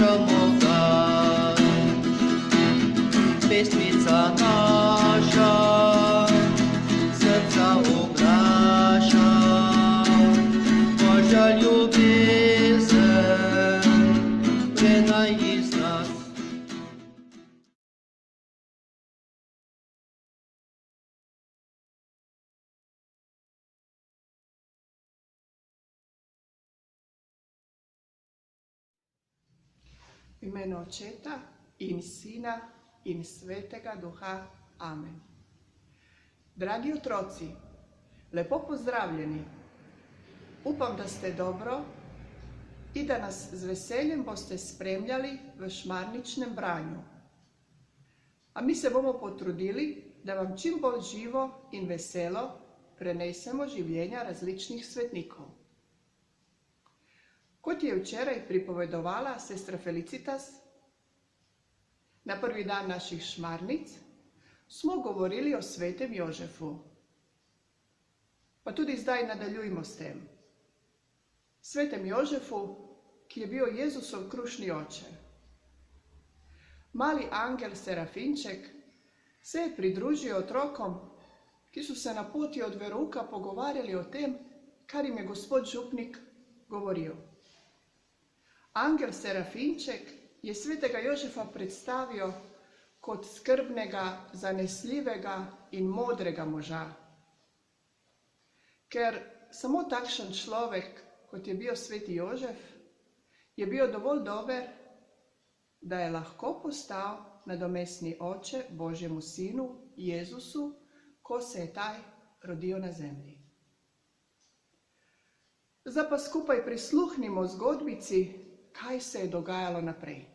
čemu daj. Pesmica naša srca oglaša, Božja ljubezen prenaj iz nas. V imenu Očeta in Sina in Svetega Duha. Amen. Dragi otroci, lepo pozdravljeni. Upam, da ste dobro in da nas z veseljem boste spremljali v šmarničnem branju. A mi se bomo potrudili, da vam čim bolj živo in veselo prenesemo življenja različnih svetnikov. Kot je včeraj pripovedovala sestra Felicitas, na prvi dan naših šmarnic smo govorili o svetem Jožefu. Pa tudi zdaj nadaljujmo s tem. Svetem Jožefu, ki je bil Jezusov krušni oče. Mali angel Serafinček se je pridružil otrokom, ki so se na poti od verouka pogovarjali o tem, kar jim je gospod župnik govoril. Angel Serafinček je svetega Jožefa predstavil kot skrbnega, zanesljivega in modrega moža. Ker samo takšen človek, kot je bil sveti Jožef, je bil dovolj dober, da je lahko postal nadomestni oče Božjemu sinu Jezusu, ko se je ta rodil na zemlji. Zdaj pa skupaj prisluhnimo zgodbici, kaj se je dogajalo naprej.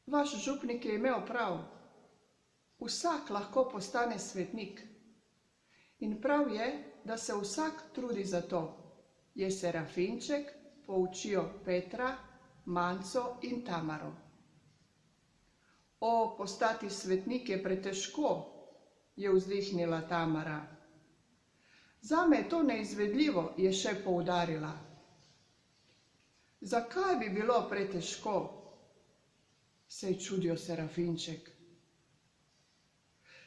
Vaš župnik je imel prav. Vsak lahko postane svetnik. In prav je, da se vsak trudi za to. Je Serafinček poučil Petra, Manco in Tamaro. O, postati svetnik je pretežko, je vzdihnila Tamara. Zame je to neizvedljivo, je še poudarila. Zakaj bi bilo pretežko? Se je čudil Serafinček.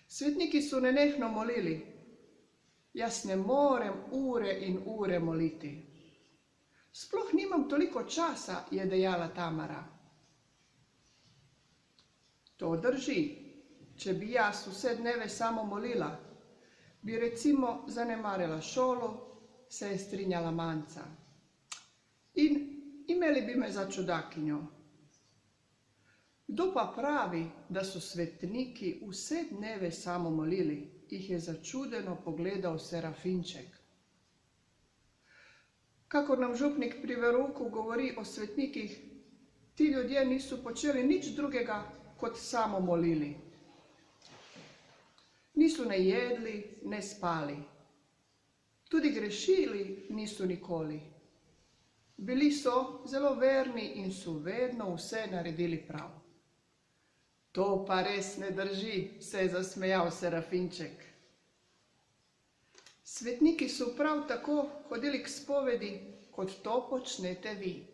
Svetniki so nenehno molili. Jaz ne morem ure in ure moliti. Sploh nimam toliko časa, je dejala Tamara. To drži. Če bi jaz vse dneve samo molila, bi recimo zanemarila šolo, se je strinjala Manca. In imeli bi me za čudakinjo. Kdo pa pravi, da so svetniki vse dneve samo molili, jih je začudeno pogledal Serafinček. Kakor nam župnik pri verouku govori o svetnikih, ti ljudje niso počeli nič drugega, kot samo molili. Niso ne jedli, ne spali. Tudi grešili niso nikoli. Bili so zelo verni in so vedno vse naredili prav. To pa res ne drži, se je zasmejal Serafinček. Svetniki so prav tako hodili k spovedi, kot to počnete vi.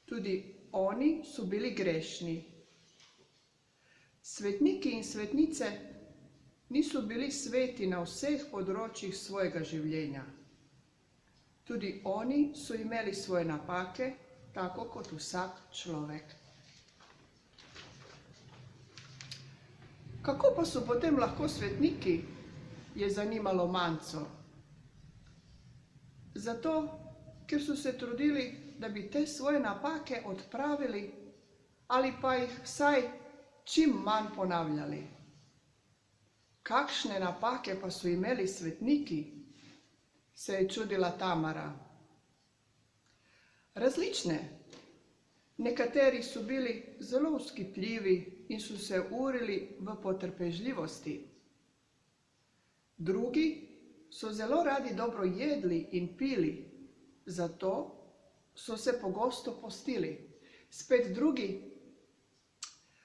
Tudi oni so bili grešni. Svetniki in svetnice niso bili sveti na vseh področjih svojega življenja. Tudi oni so imeli svoje napake, tako kot vsak človek. Kako pa so potem lahko svetniki, je zanimalo Manco. Zato, ker so se trudili, da bi te svoje napake odpravili ali pa jih vsaj čim manj ponavljali. Kakšne napake pa so imeli svetniki, se je čudila Tamara. Različne. Nekateri so bili zelo vzkipljivi in so se urili v potrpežljivosti. Drugi so zelo radi dobro jedli in pili, zato so se pogosto postili. Spet drugi,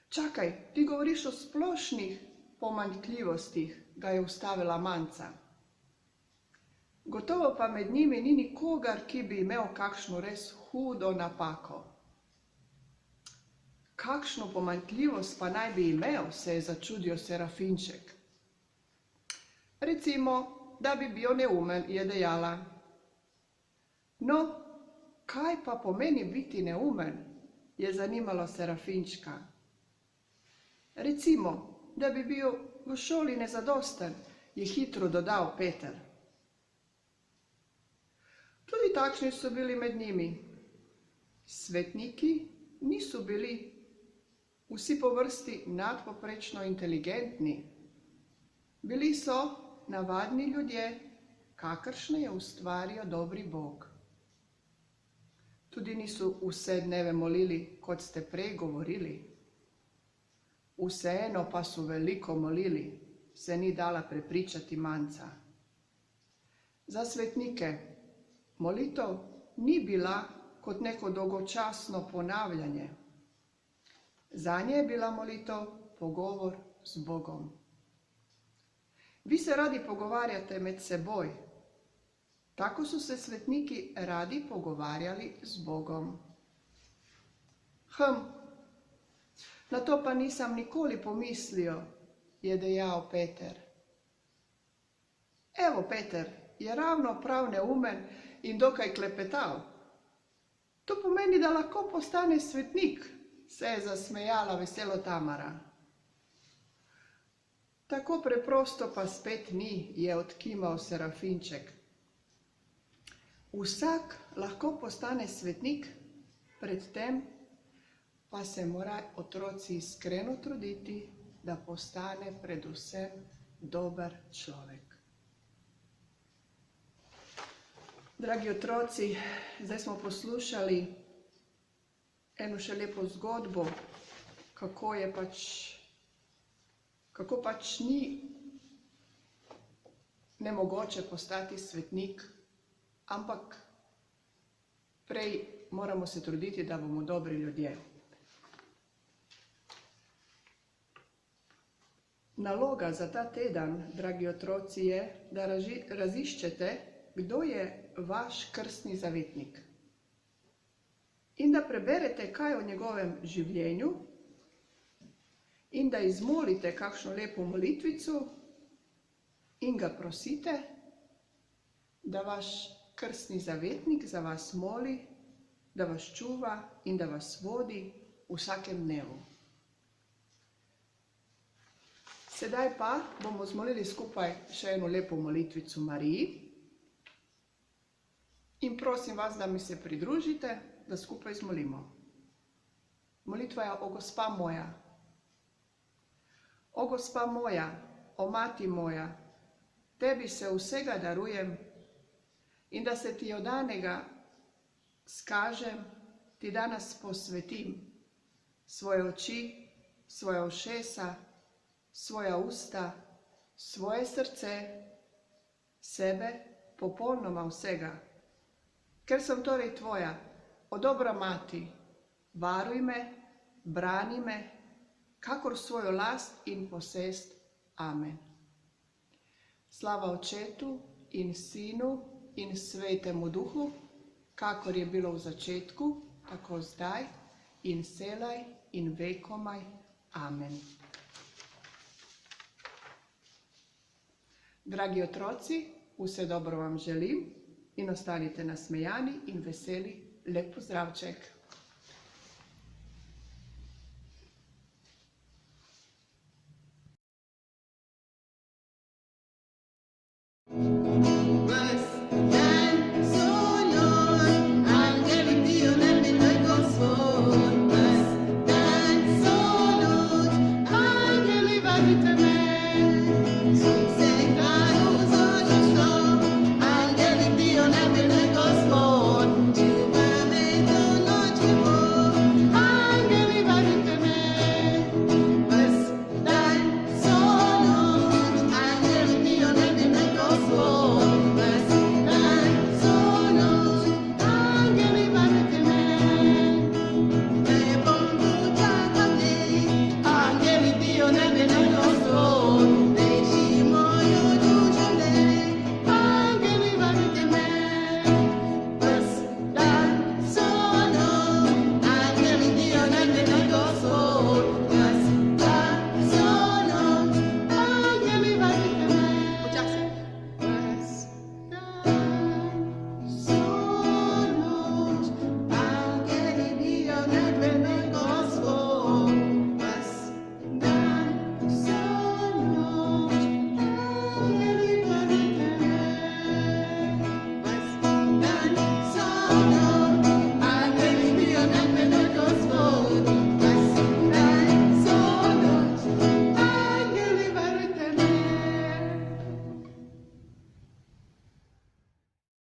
čakaj, ti govoriš o splošnih pomanjkljivostih, ga je ustavila Manca. Gotovo pa med njimi ni nikogar, ki bi imel kakšno res hudo napako. Kakšno pomanjkljivost pa naj bi imel, se je začudil Serafinček. Recimo, da bi bil neumen, je dejala. No, kaj pa pomeni biti neumen, je zanimalo Serafinčka. Recimo, da bi bil v šoli nezadosten, je hitro dodal Peter. Tudi takšni so bili med njimi. Svetniki niso bili vsi po vrsti nadpoprečno inteligentni. Bili so navadni ljudje, kakršne je ustvaril dobri Bog. Tudi niso vse dneve molili, kot ste prej govorili. Vseeno pa so veliko molili, se ni dala prepričati Manca. Za svetnike molitev ni bila kot neko dolgočasno ponavljanje. Zanje je bila molitev pogovor z Bogom. Vi se radi pogovarjate med seboj. Tako so se svetniki radi pogovarjali z Bogom. Na to pa nisem nikoli pomislil, je dejal Peter. Evo, Peter je ravno prav neumen in dokaj klepetav. To pomeni, da lahko postane svetnik, se je zasmejala veselo Tamara. Tako preprosto pa spet ni, je odkimal Serafinček. Vsak lahko postane svetnik, predtem pa se mora otroci iskreno truditi, da postane predvsem dober človek. Dragi otroci, zdaj smo poslušali eno še lepo zgodbo, kako pač ni nemogoče postati svetnik, ampak prej moramo se truditi, da bomo dobri ljudje. Naloga za ta teden, dragi otroci, je, da raziščete, kdo je vaš krstni zavetnik. In da preberete kaj o njegovem življenju in da izmolite kakšno lepo molitvico in ga prosite, da vaš krstni zavetnik za vas moli, da vas čuva in da vas vodi v vsakem dnevu. Sedaj pa bomo zmolili skupaj še eno lepo molitvico Mariji in prosim vas, da mi se pridružite, da skupaj zmolimo. Molitva je: O Gospa moja, o Gospa moja, o Mati moja, tebi se vsega darujem in da se ti od danega skažem, ti danes posvetim svoje oči, svoja ušesa, svoja usta, svoje srce, sebe, popolnoma vsega. Ker sem torej tvoja, o dobra mati, varuj me, brani me, kakor svojo last in posest. Amen. Slava Očetu in Sinu in Svetemu Duhu, kakor je bilo v začetku, tako zdaj in selaj in vekomaj. Amen. Dragi otroci, vse dobro vam želim in ostanite nasmejani in veseli. Lep pozdravček.